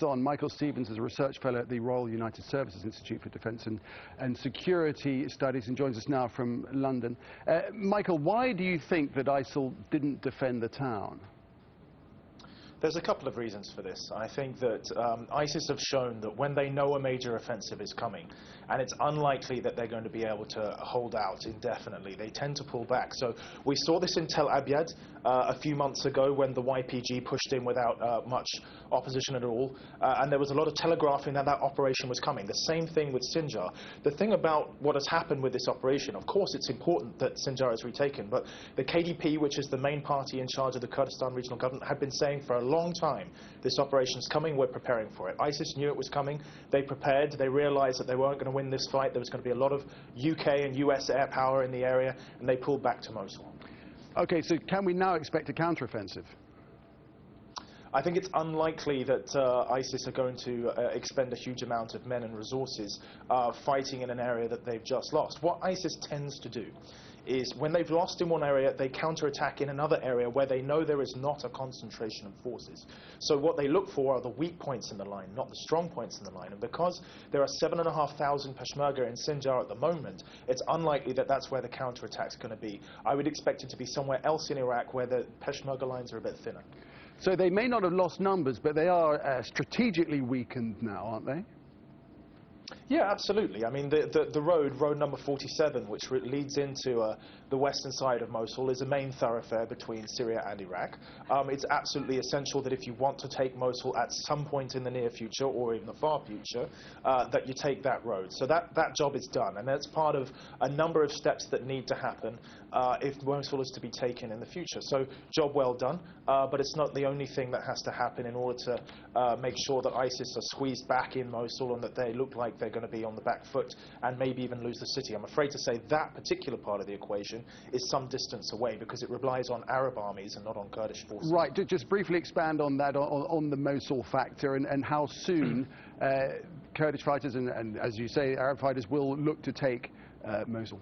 on. Michael Stevens is a research fellow at the Royal United Services Institute for Defence and Security Studies and joins us now from London. Michael, why do you think that ISIL didn't defend the town? There's a couple of reasons for this. I think that ISIS have shown that when they know a major offensive is coming, and it's unlikely that they're going to be able to hold out indefinitely, they tend to pull back. So we saw this in Tel Abyad a few months ago when the YPG pushed in without much opposition at all, and there was a lot of telegraphing that that operation was coming. The same thing with Sinjar. The thing about what has happened with this operation, of course it's important that Sinjar is retaken, but the KDP, which is the main party in charge of the Kurdistan regional government, had been saying for a long time, this operation is coming, we're preparing for it. ISIS knew it was coming, they prepared, they realized that they weren't going to win this fight, there was going to be a lot of UK and US air power in the area, and they pulled back to Mosul. Okay, so can we now expect a counteroffensive? I think it's unlikely that ISIS are going to expend a huge amount of men and resources fighting in an area that they've just lost. What ISIS tends to do is when they've lost in one area, they counterattack in another area where they know there is not a concentration of forces. So what they look for are the weak points in the line, not the strong points in the line. And because there are 7,500 Peshmerga in Sinjar at the moment, it's unlikely that that's where the counterattack's going to be. I would expect it to be somewhere else in Iraq where the Peshmerga lines are a bit thinner. So they may not have lost numbers, but they are strategically weakened now, aren't they? Yeah, absolutely. I mean, the road number 47, which leads into the western side of Mosul, is a main thoroughfare between Syria and Iraq. It's absolutely essential that if you want to take Mosul at some point in the near future, or even the far future, that you take that road. So that job is done, and that's part of a number of steps that need to happen if Mosul is to be taken in the future. So job well done, but it's not the only thing that has to happen in order to make sure that ISIS are squeezed back in Mosul and that they look like they're going to be on the back foot and maybe even lose the city. I'm afraid to say that particular part of the equation is some distance away because it relies on Arab armies and not on Kurdish forces. Right, just briefly expand on that, on the Mosul factor and how soon Kurdish fighters and, as you say, Arab fighters will look to take Mosul.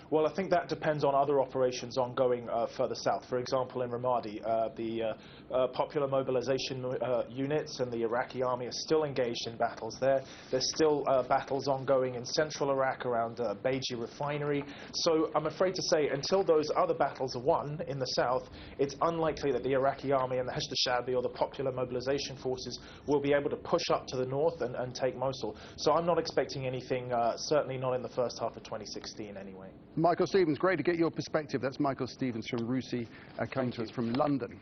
Well, I think that depends on other operations ongoing further south. For example, in Ramadi, the popular mobilization units and the Iraqi army are still engaged in battles there. There's still battles ongoing in central Iraq around Beji refinery. So I'm afraid to say, until those other battles are won in the south, it's unlikely that the Iraqi army and the Hashd al-Sha'bi or the popular mobilization forces will be able to push up to the north and take Mosul. So I'm not expecting anything, certainly not in the first half of 2016 anyway. Michael Stevens, great to get your perspective. That's Michael Stevens from RUSI coming to us from London.